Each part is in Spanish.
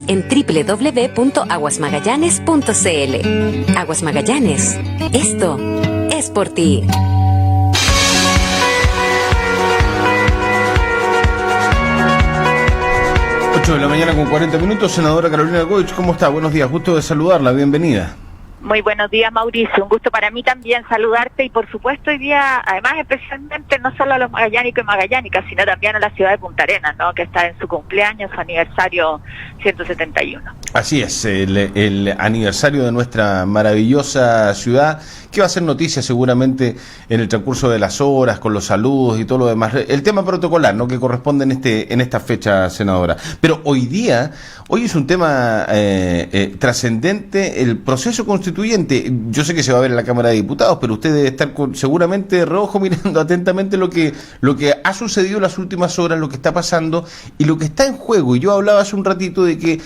en www.aguasmagallanes.cl. Aguas Magallanes, esto es por ti. 8 de la mañana con 40 minutos. Senadora Carolina Goich, ¿cómo está? Buenos días, gusto de saludarla, bienvenida. Muy buenos días, Mauricio, un gusto para mí también saludarte y por supuesto hoy día, además especialmente no solo a los magallánicos y magallánicas, sino también a la ciudad de Punta Arenas, ¿no?, que está en su cumpleaños, su aniversario 171. Así es, el aniversario de nuestra maravillosa ciudad, que va a ser noticia seguramente en el transcurso de las horas, con los saludos y todo lo demás. El tema protocolar, ¿no?, que corresponde en esta fecha, senadora. Pero hoy es un tema trascendente, el proceso constituyente. Yo sé que se va a ver en la Cámara de Diputados, pero usted debe estar seguramente de reojo mirando atentamente lo que ha sucedido en las últimas horas, lo que está pasando y lo que está en juego. Y yo hablaba hace un ratito de que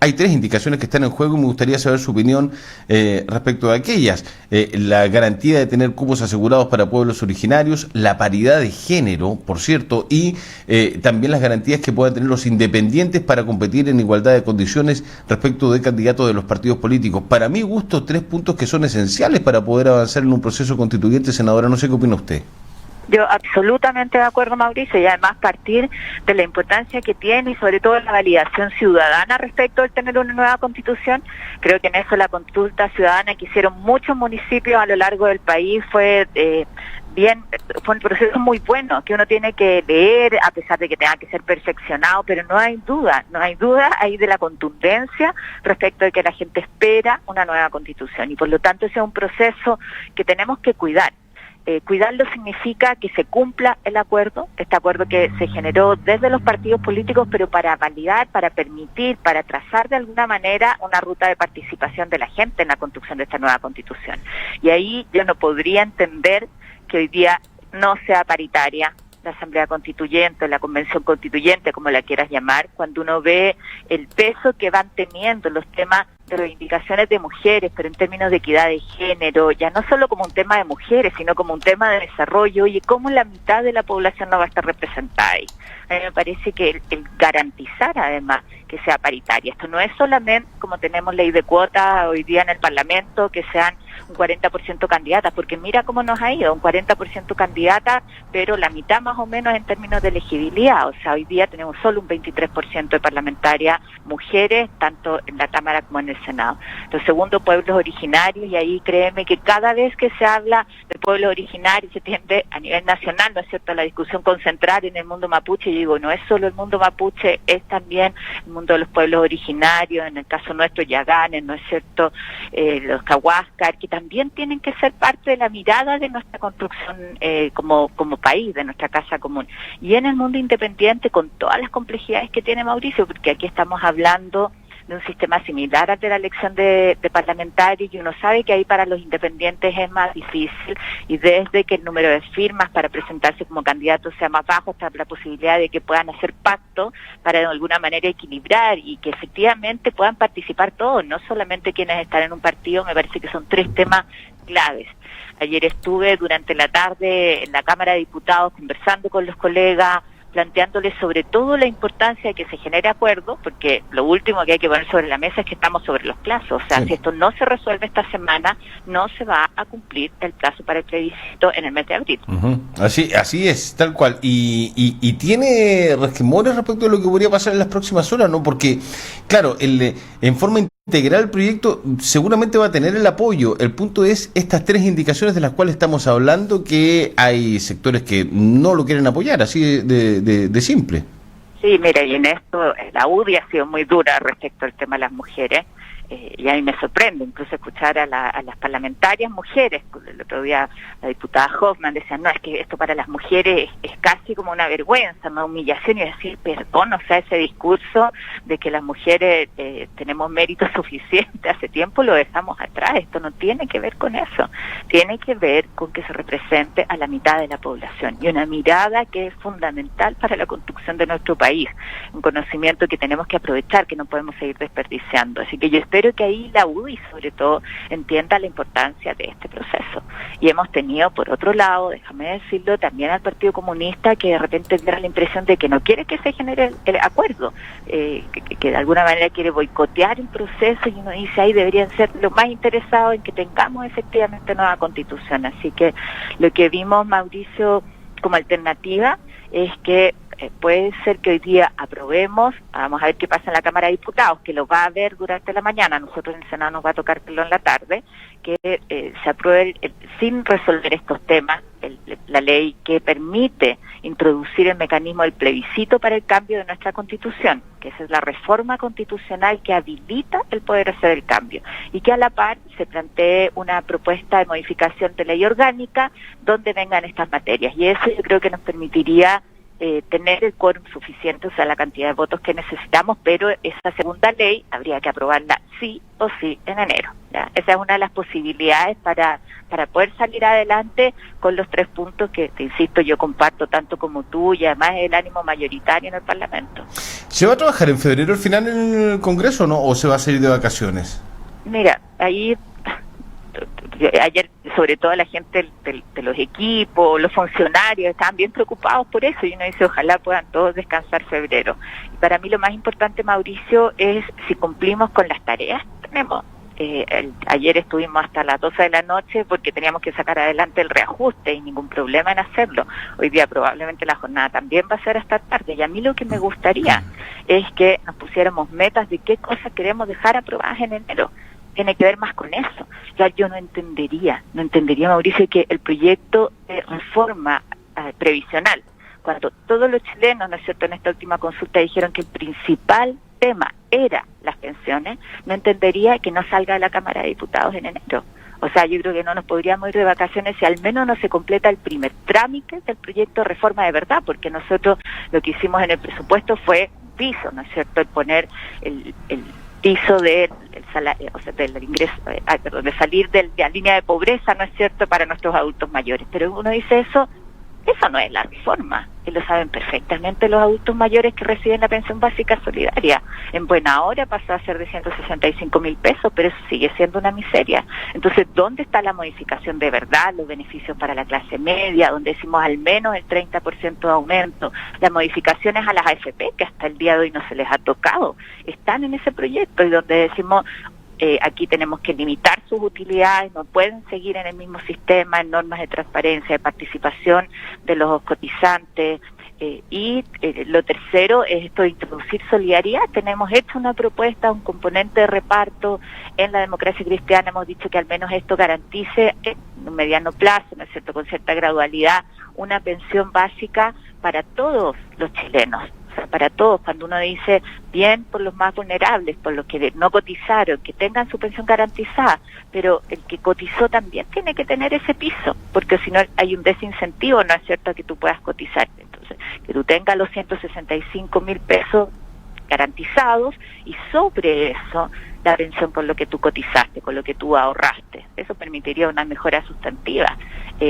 hay 3 indicaciones que están en juego y me gustaría saber su opinión respecto de aquellas. La garantía de tener cupos asegurados para pueblos originarios, la paridad de género, por cierto, y también las garantías que puedan tener los independientes para competir en igualdad de condiciones respecto de candidatos de los partidos políticos. Para mi gusto, 3 puntos que son esenciales para poder avanzar en un proceso constituyente, senadora. No sé qué opina usted. Yo absolutamente de acuerdo, Mauricio, y además partir de la importancia que tiene y sobre todo la validación ciudadana respecto al tener una nueva constitución. Creo que en eso la consulta ciudadana que hicieron muchos municipios a lo largo del país fue un proceso muy bueno, que uno tiene que leer, a pesar de que tenga que ser perfeccionado, pero no hay duda ahí de la contundencia respecto de que la gente espera una nueva constitución, y por lo tanto ese es un proceso que tenemos que cuidar. Cuidarlo significa que se cumpla el acuerdo, este acuerdo que se generó desde los partidos políticos, pero para validar, para permitir, para trazar de alguna manera una ruta de participación de la gente en la construcción de esta nueva constitución. Y ahí yo no podría entender que hoy día no sea paritaria la Asamblea Constituyente, la Convención Constituyente, como la quieras llamar, cuando uno ve el peso que van teniendo los temas de reivindicaciones de mujeres, pero en términos de equidad de género, ya no solo como un tema de mujeres, sino como un tema de desarrollo, y cómo la mitad de la población no va a estar representada ahí. A mí me parece que el garantizar además que sea paritaria, esto no es solamente como tenemos ley de cuotas hoy día en el Parlamento, que sean un 40% candidatas, porque mira cómo nos ha ido, un 40% candidatas, pero la mitad más o menos en términos de elegibilidad. O sea, hoy día tenemos solo un 23% de parlamentarias mujeres, tanto en la Cámara como en el Senado. Lo segundo, pueblos originarios, y ahí créeme que cada vez que se habla de pueblos originarios se tiende a nivel nacional, ¿no es cierto?, la discusión concentrar en el mundo mapuche. Y digo, no es solo el mundo mapuche, es también el mundo de los pueblos originarios, en el caso nuestro Yaganes, ¿no es cierto?, los Cahuáscar, que también tienen que ser parte de la mirada de nuestra construcción como país, de nuestra casa común. Y en el mundo independiente, con todas las complejidades que tiene, Mauricio, porque aquí estamos hablando de un sistema similar al de la elección de parlamentarios, y uno sabe que ahí para los independientes es más difícil, y desde que el número de firmas para presentarse como candidato sea más bajo, está la posibilidad de que puedan hacer pacto para de alguna manera equilibrar y que efectivamente puedan participar todos, no solamente quienes están en un partido. Me parece que son 3 temas claves. Ayer estuve durante la tarde en la Cámara de Diputados conversando con los colegas, planteándoles sobre todo la importancia de que se genere acuerdo, porque lo último que hay que poner sobre la mesa es que estamos sobre los plazos. O sea, si esto no se resuelve esta semana, no se va a cumplir el plazo para el plebiscito en el mes de abril. Así es, tal cual. Y tiene resquemores respecto a lo que podría pasar en las próximas horas, ¿no? Porque, claro, en forma integral el proyecto seguramente va a tener el apoyo. El punto es estas 3 indicaciones de las cuales estamos hablando, que hay sectores que no lo quieren apoyar, así de simple. Sí, mira, y en esto la UDI ha sido muy dura respecto al tema de las mujeres. Y a mí me sorprende incluso escuchar a las parlamentarias mujeres. El otro día la diputada Hoffman decía, no, es que esto para las mujeres es casi como una vergüenza, una humillación, y decir, perdón, o sea, ese discurso de que las mujeres tenemos mérito suficiente, hace tiempo lo dejamos atrás. Esto no tiene que ver con eso, tiene que ver con que se represente a la mitad de la población, y una mirada que es fundamental para la construcción de nuestro país. país, un conocimiento que tenemos que aprovechar, que no podemos seguir desperdiciando. Así que yo espero que ahí la UDI, sobre todo, entienda la importancia de este proceso. Y hemos tenido, por otro lado, déjame decirlo, también al Partido Comunista, que de repente da la impresión de que no quiere que se genere el acuerdo, que de alguna manera quiere boicotear el proceso, y uno dice ahí deberían ser los más interesados en que tengamos efectivamente nueva constitución. Así que lo que vimos, Mauricio, como alternativa es que puede ser que hoy día aprobemos, vamos a ver qué pasa en la Cámara de Diputados, que lo va a ver durante la mañana, nosotros en el Senado nos va a tocar verlo en la tarde, que se apruebe sin resolver estos temas, la ley que permite introducir el mecanismo del plebiscito para el cambio de nuestra Constitución, que esa es la reforma constitucional que habilita el poder hacer el cambio, y que a la par se plantee una propuesta de modificación de ley orgánica donde vengan estas materias, y eso yo creo que nos permitiría tener el quórum suficiente, o sea, la cantidad de votos que necesitamos, pero esa segunda ley habría que aprobarla sí o sí en enero, ¿ya? Esa es una de las posibilidades para poder salir adelante con los 3 puntos que, te insisto, yo comparto tanto como tú, y además es el ánimo mayoritario en el Parlamento. ¿Se va a trabajar en febrero al final en el Congreso o no? ¿O se va a salir de vacaciones? Mira, ahí ayer sobre todo la gente de los equipos, los funcionarios estaban bien preocupados por eso, y uno dice ojalá puedan todos descansar febrero. Y para mí lo más importante, Mauricio, es si cumplimos con las tareas que tenemos. Ayer estuvimos hasta las 12 de la noche porque teníamos que sacar adelante el reajuste y ningún problema en hacerlo. Hoy día probablemente la jornada también va a ser hasta tarde, y a mí lo que me gustaría es que nos pusiéramos metas de qué cosas queremos dejar aprobadas en enero. Tiene que ver más con eso. Ya yo no entendería, Mauricio, que el proyecto de reforma previsional, cuando todos los chilenos, ¿no es cierto?, en esta última consulta dijeron que el principal tema era las pensiones, no entendería que no salga de la Cámara de Diputados en enero. O sea, yo creo que no nos podríamos ir de vacaciones si al menos no se completa el primer trámite del proyecto de reforma de verdad, porque nosotros lo que hicimos en el presupuesto fue piso, ¿no es cierto?, el poner el piso del salario, o sea, del ingreso, de salir de la línea de pobreza, ¿no es cierto?, para nuestros adultos mayores. Pero uno dice eso no es la reforma, y lo saben perfectamente los adultos mayores que reciben la pensión básica solidaria. En buena hora pasó a ser de 165.000 pesos, pero eso sigue siendo una miseria. Entonces, ¿dónde está la modificación de verdad, los beneficios para la clase media, donde decimos al menos el 30% de aumento, las modificaciones a las AFP, que hasta el día de hoy no se les ha tocado, están en ese proyecto, y donde decimos aquí tenemos que limitar sus utilidades, no pueden seguir en el mismo sistema, en normas de transparencia, de participación de los cotizantes, y lo tercero es esto de introducir solidaridad. Tenemos hecho una propuesta, un componente de reparto en la democracia cristiana, hemos dicho que al menos esto garantice en un mediano plazo, ¿no es cierto?, con cierta gradualidad, una pensión básica para todos los chilenos. Para todos, cuando uno dice bien por los más vulnerables, por los que no cotizaron, que tengan su pensión garantizada, pero el que cotizó también tiene que tener ese piso, porque si no hay un desincentivo, ¿no es cierto?, que tú puedas cotizar. Entonces, que tú tengas los 165.000 pesos garantizados, y sobre eso la pensión con lo que tú cotizaste, con lo que tú ahorraste. Eso permitiría una mejora sustantiva.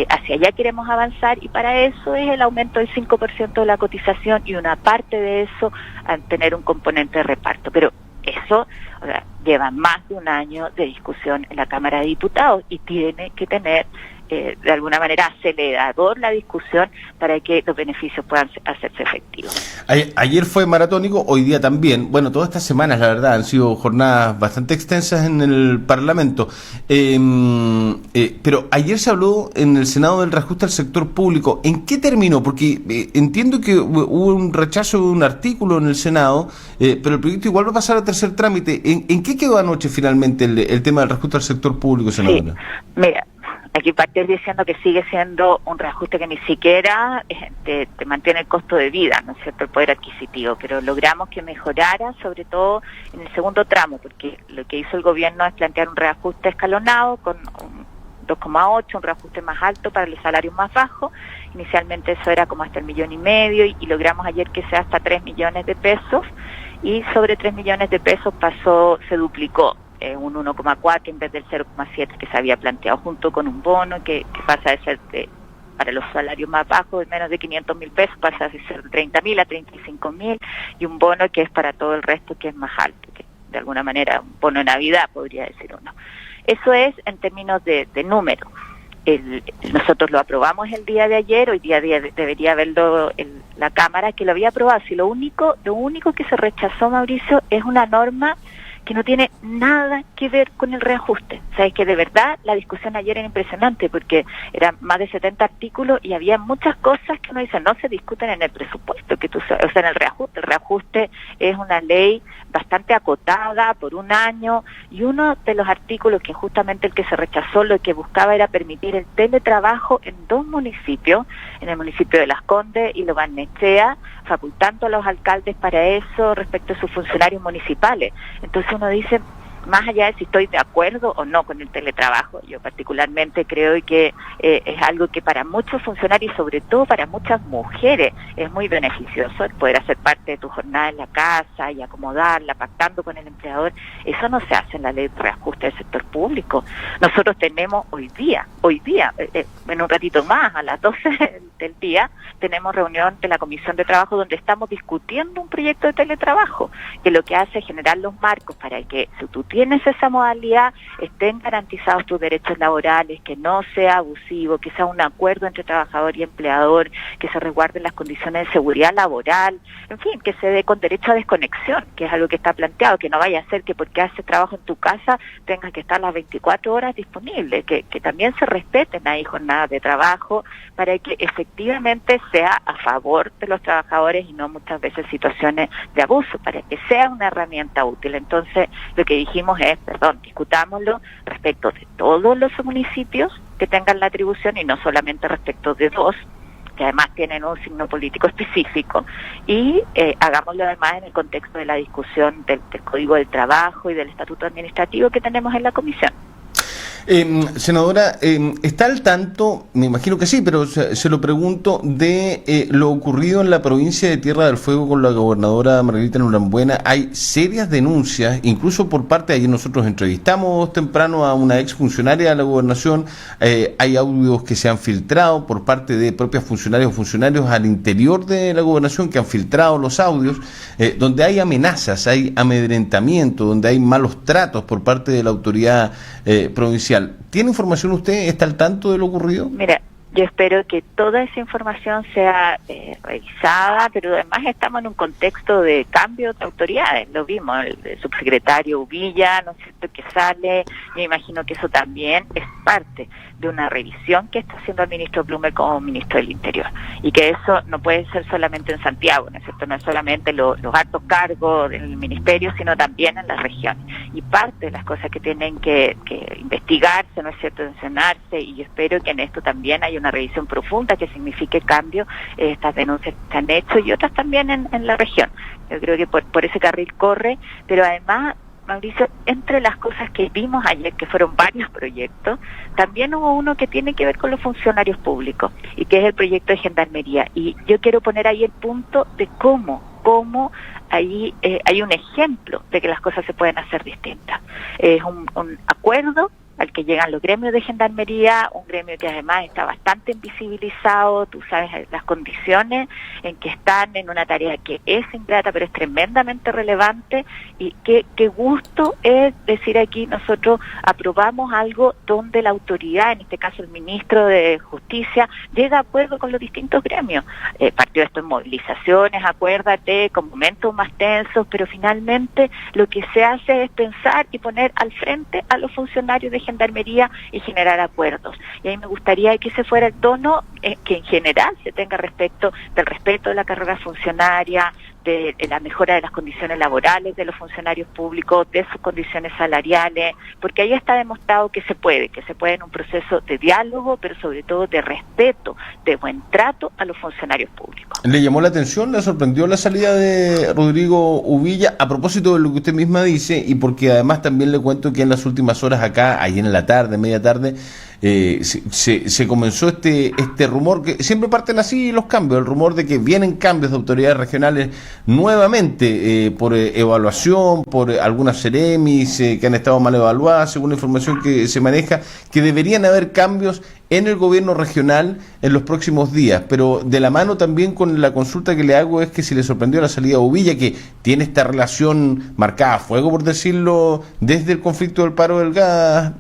Hacia allá queremos avanzar, y para eso es el aumento del 5% de la cotización, y una parte de eso a tener un componente de reparto. Pero eso, o sea, lleva más de un año de discusión en la Cámara de Diputados, y tiene que tener de alguna manera acelerador la discusión para que los beneficios puedan hacerse efectivos. Ayer fue maratónico, hoy día también. Bueno, todas estas semanas, la verdad, han sido jornadas bastante extensas en el Parlamento. Pero ayer se habló en el Senado del reajuste al sector público. ¿En qué terminó? Porque entiendo que hubo un rechazo de un artículo en el Senado, pero el proyecto igual va a pasar a tercer trámite. ¿En qué quedó anoche finalmente el tema del reajuste al sector público, senadora? Sí, mira, aquí partes diciendo que sigue siendo un reajuste que ni siquiera te mantiene el costo de vida, ¿no es cierto?, el poder adquisitivo, pero logramos que mejorara, sobre todo en el segundo tramo, porque lo que hizo el gobierno es plantear un reajuste escalonado con un 2,8, un reajuste más alto para los salarios más bajos. Inicialmente eso era como hasta 1,5 millones, y logramos ayer que sea hasta 3 millones de pesos, y sobre 3 millones de pesos se duplicó. Un 1,4 en vez del 0,7 que se había planteado, junto con un bono que pasa de ser de para los salarios más bajos de menos de 500.000 pesos pasa de ser 30.000 a 35.000, y un bono que es para todo el resto que es más alto, que de alguna manera un bono de Navidad podría decir uno. Eso es en términos de número. Nosotros lo aprobamos el día de ayer, hoy día debería verlo la Cámara que lo había aprobado. Si lo único que se rechazó, Mauricio, es una norma que no tiene nada que ver con el reajuste. O sea, es que de verdad la discusión ayer era impresionante porque eran más de 70 artículos y había muchas cosas que uno dice no se discuten en el presupuesto, o sea, en el reajuste. El reajuste es una ley bastante acotada por un año, y uno de los artículos que justamente el que se rechazó lo que buscaba era permitir el teletrabajo en 2 municipios, en el municipio de Las Condes y Lo Barnechea, facultando a los alcaldes para eso respecto a sus funcionarios municipales. Entonces uno dice, más allá de si estoy de acuerdo o no con el teletrabajo, yo particularmente creo que es algo que para muchos funcionarios y sobre todo para muchas mujeres es muy beneficioso, el poder hacer parte de tu jornada en la casa y acomodarla, pactando con el empleador. Eso no se hace en la ley de reajuste del sector público. Nosotros tenemos hoy día, en un ratito más, a las 12 del día, tenemos reunión de la Comisión de Trabajo donde estamos discutiendo un proyecto de teletrabajo, que lo que hace es generar los marcos para que si tú tienes esa modalidad, estén garantizados tus derechos laborales, que no sea abusivo, que sea un acuerdo entre trabajador y empleador, que se resguarden las condiciones de seguridad laboral, en fin, que se dé con derecho a desconexión, que es algo que está planteado, que no vaya a ser que porque haces trabajo en tu casa tengas que estar las 24 horas disponible, que también se respeten ahí jornadas de trabajo para que efectivamente sea a favor de los trabajadores y no muchas veces situaciones de abuso, para que sea una herramienta útil. Entonces, lo que dijimos discutámoslo respecto de todos los municipios que tengan la atribución y no solamente respecto de 2, que además tienen un signo político específico, y hagámoslo además en el contexto de la discusión del Código del Trabajo y del Estatuto Administrativo que tenemos en la Comisión. Senadora, ¿está al tanto? Me imagino que sí, pero se lo pregunto, de lo ocurrido en la provincia de Tierra del Fuego con la gobernadora Margarita Norambuena. Hay serias denuncias, incluso por parte, ayer nosotros entrevistamos temprano a una exfuncionaria de la gobernación, hay audios que se han filtrado por parte de propios funcionarios o funcionarios al interior de la gobernación que han filtrado los audios, donde hay amenazas, hay amedrentamiento, donde hay malos tratos por parte de la autoridad provincial. ¿Tiene información usted? ¿Está al tanto de lo ocurrido? Mira, yo espero que toda esa información sea revisada, pero además estamos en un contexto de cambio de autoridades. Lo vimos, el subsecretario Uvilla, ¿no es cierto?, que sale. Me imagino que eso también es parte de una revisión que está haciendo el ministro Blumer como ministro del Interior. Y que eso no puede ser solamente en Santiago, ¿no es cierto? No es solamente los altos cargos del ministerio, sino también en las regiones. Y parte de las cosas que tienen que investigarse, ¿no es cierto?, sancionarse, y yo espero que en esto también haya una revisión profunda que signifique cambio, estas denuncias que se han hecho y otras también en la región. Yo creo que por ese carril corre, pero además, Mauricio, entre las cosas que vimos ayer, que fueron varios proyectos, también hubo uno que tiene que ver con los funcionarios públicos, y que es el proyecto de gendarmería. Y yo quiero poner ahí el punto de cómo ahí hay un ejemplo de que las cosas se pueden hacer distintas. Es un acuerdo al que llegan los gremios de gendarmería, un gremio que además está bastante invisibilizado, tú sabes las condiciones en que están en una tarea que es ingrata pero es tremendamente relevante, y qué gusto es decir aquí nosotros aprobamos algo donde la autoridad, en este caso el ministro de Justicia, llega a acuerdo con los distintos gremios. Partió esto en movilizaciones, acuérdate, con momentos más tensos, pero finalmente lo que se hace es pensar y poner al frente a los funcionarios de gendarmería y generar acuerdos. Y ahí me gustaría que ese fuera el tono que en general se tenga respecto del respeto de la carrera funcionaria, de la mejora de las condiciones laborales de los funcionarios públicos, de sus condiciones salariales, porque ahí está demostrado que se puede en un proceso de diálogo, pero sobre todo de respeto, de buen trato a los funcionarios públicos. ¿Le llamó la atención, le sorprendió la salida de Rodrigo Uvilla? A propósito de lo que usted misma dice, y porque además también le cuento que en las últimas horas acá, ahí en la tarde, media tarde, se comenzó este rumor, que siempre parten así los cambios, el rumor de que vienen cambios de autoridades regionales nuevamente por evaluación, por algunas seremis que han estado mal evaluadas, según la información que se maneja, que deberían haber cambios en el gobierno regional en los próximos días, pero de la mano también con la consulta que le hago es que si le sorprendió la salida de Uvilla, que tiene esta relación marcada a fuego, por decirlo, desde el conflicto del paro del gas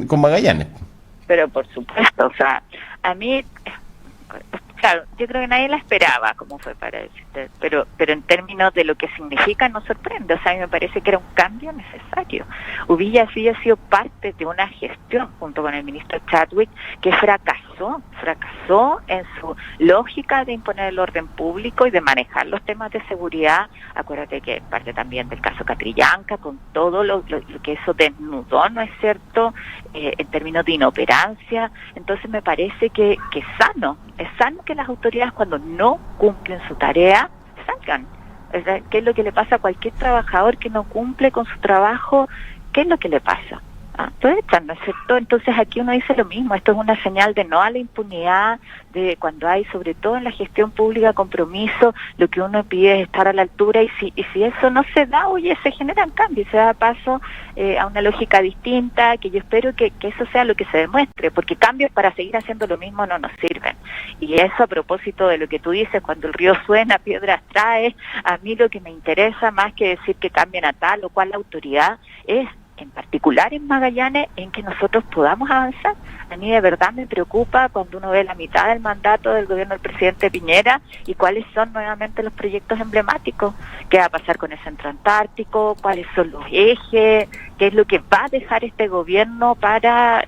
con Magallanes. Pero por supuesto, o sea, a mí, claro, yo creo que nadie la esperaba, como fue para decirte, pero en términos de lo que significa nos sorprende. O sea, a mí me parece que era un cambio necesario. Uvilla sí ha sido parte de una gestión junto con el ministro Chadwick que fracasó en su lógica de imponer el orden público y de manejar los temas de seguridad. Acuérdate que parte también del caso Catrillanca, con todo lo que eso desnudó, ¿no es cierto?, en términos de inoperancia. Entonces me parece que es sano que las autoridades, cuando no cumplen su tarea, salgan. O sea, ¿qué es lo que le pasa a cualquier trabajador que no cumple con su trabajo? ¿Qué es lo que le pasa? Lo echan, ¿no es cierto? Entonces aquí uno dice lo mismo. Esto es una señal de no a la impunidad, de cuando hay, sobre todo en la gestión pública, compromiso. Lo que uno pide es estar a la altura, y si eso no se da, oye, se generan cambios, se da paso a una lógica distinta, que yo espero que eso sea lo que se demuestre, porque cambios para seguir haciendo lo mismo no nos sirven. Y eso, a propósito de lo que tú dices, cuando el río suena, piedras trae, a mí lo que me interesa, más que decir que cambien a tal o cual autoridad, es, en particular en Magallanes, en que nosotros podamos avanzar. A mí de verdad me preocupa cuando uno ve la mitad del mandato del gobierno del presidente Piñera y cuáles son nuevamente los proyectos emblemáticos. ¿Qué va a pasar con el centro antártico? ¿Cuáles son los ejes? ¿Qué es lo que va a dejar este gobierno para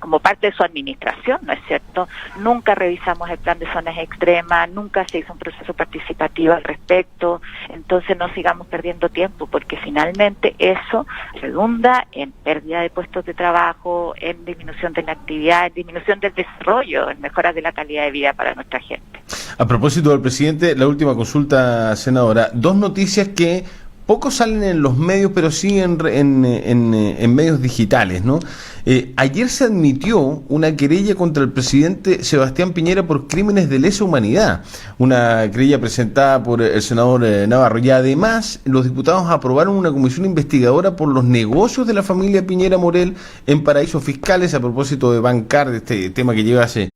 como parte de su administración, ¿no es cierto? Nunca revisamos el plan de zonas extremas, nunca se hizo un proceso participativo al respecto. Entonces no sigamos perdiendo tiempo, porque finalmente eso redunda en pérdida de puestos de trabajo, en disminución de la actividad, en disminución del desarrollo, en mejoras de la calidad de vida para nuestra gente. A propósito del presidente, la última consulta, senadora, dos noticias que poco salen en los medios, pero sí en medios digitales, ¿no? Ayer se admitió una querella contra el presidente Sebastián Piñera por crímenes de lesa humanidad, una querella presentada por el senador Navarro. Y además, los diputados aprobaron una comisión investigadora por los negocios de la familia Piñera Morel en paraísos fiscales, a propósito de bancar, de este tema que lleva hace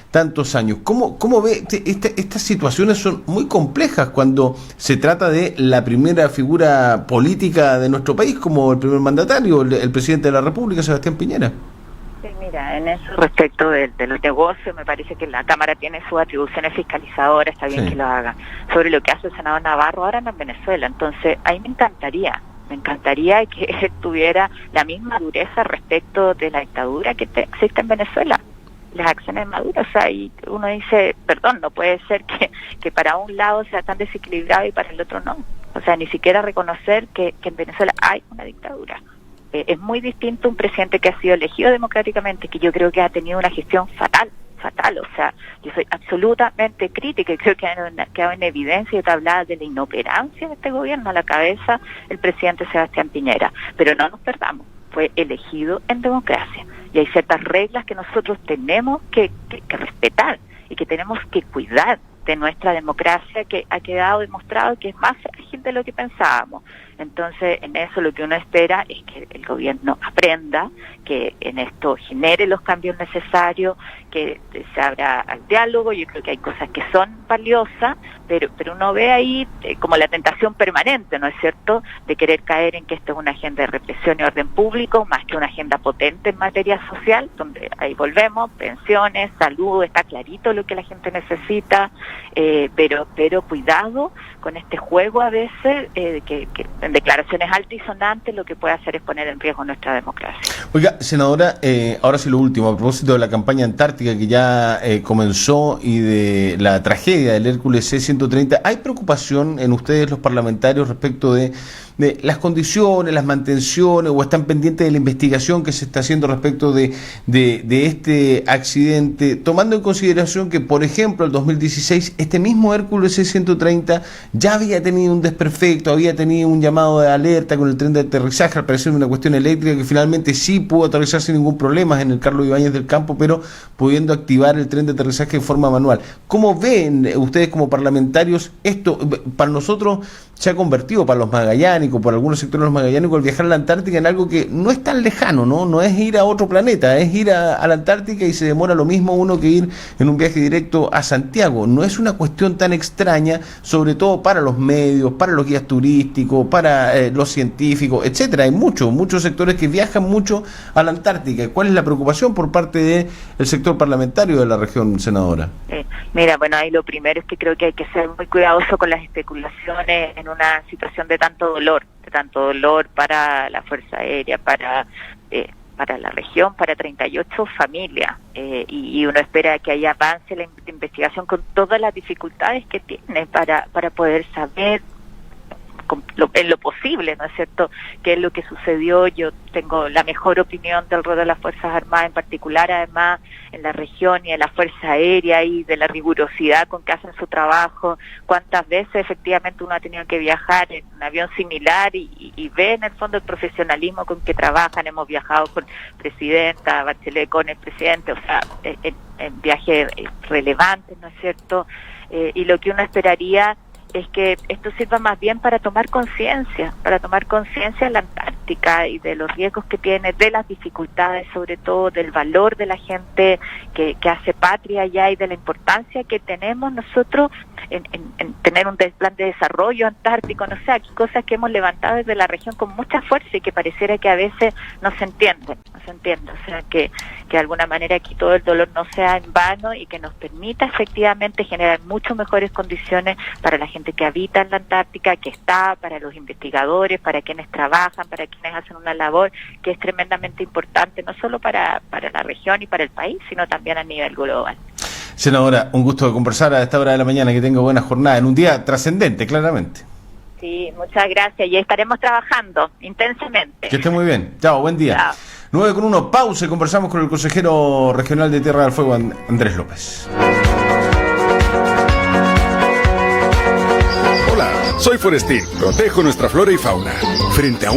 tantos años. ¿Cómo ve? Estas situaciones son muy complejas cuando se trata de la primera figura política de nuestro país, como el primer mandatario, el presidente de la República, Sebastián Piñera. Sí, mira, en eso respecto de los negocios, me parece que la Cámara tiene sus atribuciones fiscalizadoras, está bien que lo haga. Sobre lo que hace el senador Navarro ahora en Venezuela, entonces ahí me encantaría que él tuviera la misma dureza respecto de la dictadura que existe en Venezuela, las acciones de Maduro. O sea, y uno dice, perdón, no puede ser que para un lado sea tan desequilibrado y para el otro no. O sea, ni siquiera reconocer que en Venezuela hay una dictadura. Es muy distinto un presidente que ha sido elegido democráticamente, que yo creo que ha tenido una gestión fatal. O sea, yo soy absolutamente crítica y creo que ha quedado en evidencia, y te hablaba de la inoperancia de este gobierno, a la cabeza el presidente Sebastián Piñera. Pero no nos perdamos, fue elegido en democracia. Y hay ciertas reglas que nosotros tenemos que respetar y que tenemos que cuidar de nuestra democracia, que ha quedado demostrado que es más frágil de lo que pensábamos. Entonces, en eso lo que uno espera es que el gobierno aprenda, que en esto genere los cambios necesarios, que se abra al diálogo. Yo creo que hay cosas que son valiosas, pero uno ve ahí como la tentación permanente, ¿no es cierto?, de querer caer en que esto es una agenda de represión y orden público, más que una agenda potente en materia social, donde ahí volvemos, pensiones, salud, está clarito lo que la gente necesita, pero cuidado con este juego a veces, que en declaraciones altisonantes lo que puede hacer es poner en riesgo nuestra democracia. Oiga, senadora, ahora sí lo último, a propósito de la campaña antártica que ya comenzó y de la tragedia del Hércules C-130, ¿hay preocupación en ustedes los parlamentarios respecto de las condiciones, las mantenciones, o están pendientes de la investigación que se está haciendo respecto de este accidente, tomando en consideración que, por ejemplo, el 2016, este mismo Hércules C-130 ya había tenido un desperfecto, había tenido un llamado de alerta con el tren de aterrizaje, al parecer una cuestión eléctrica, que finalmente sí pudo aterrizar sin ningún problema en el Carlos Ibáñez del Campo, pero pudiendo activar el tren de aterrizaje de forma manual? ¿Cómo ven ustedes como parlamentarios esto? Para nosotros se ha convertido, para los Magallanes, magallánicos, por algunos sectores de los magallánicos, el viajar a la Antártica en algo que no es tan lejano, ¿no? No es ir a otro planeta, es ir a la Antártica y se demora lo mismo uno que ir en un viaje directo a Santiago. No es una cuestión tan extraña, sobre todo para los medios, para los guías turísticos, para los científicos, etcétera. Hay muchos sectores que viajan mucho a la Antártica. ¿Cuál es la preocupación por parte del sector parlamentario de la región, senadora? Mira, bueno, ahí lo primero es que creo que hay que ser muy cuidadoso con las especulaciones en una situación de tanto dolor para la Fuerza Aérea, para la región, para 38 familias, y uno espera que ahí avance la investigación con todas las dificultades que tiene para poder saber en lo posible, ¿no es cierto?, qué es lo que sucedió. Yo tengo la mejor opinión del rol de las Fuerzas Armadas, en particular además en la región y en la Fuerza Aérea, y de la rigurosidad con que hacen su trabajo. Cuántas veces efectivamente uno ha tenido que viajar en un avión similar y ve en el fondo el profesionalismo con que trabajan. Hemos viajado con presidenta Bachelet, con el presidente, o sea, en viajes relevantes, ¿no es cierto?, y lo que uno esperaría es que esto sirva más bien para tomar conciencia en la Antártica y de los riesgos que tiene, de las dificultades, sobre todo del valor de la gente que hace patria allá, y de la importancia que tenemos nosotros en tener un plan de desarrollo antártico. No sé, aquí cosas que hemos levantado desde la región con mucha fuerza y que pareciera que a veces no se entiende. O sea, que de alguna manera aquí todo el dolor no sea en vano y que nos permita efectivamente generar mucho mejores condiciones para la gente que habita en la Antártica, que está, para los investigadores, para quienes trabajan, para quienes hacen una labor que es tremendamente importante, no solo para la región y para el país, sino también a nivel global. Senadora, un gusto conversar a esta hora de la mañana, que tenga buena jornada, en un día trascendente, claramente. Sí, muchas gracias, y estaremos trabajando intensamente. Que esté muy bien. Chao, buen día. Chao. 9:01, pausa y conversamos con el consejero regional de Tierra del Fuego, Andrés López. Hola, soy Forestín. Protejo nuestra flora y fauna frente a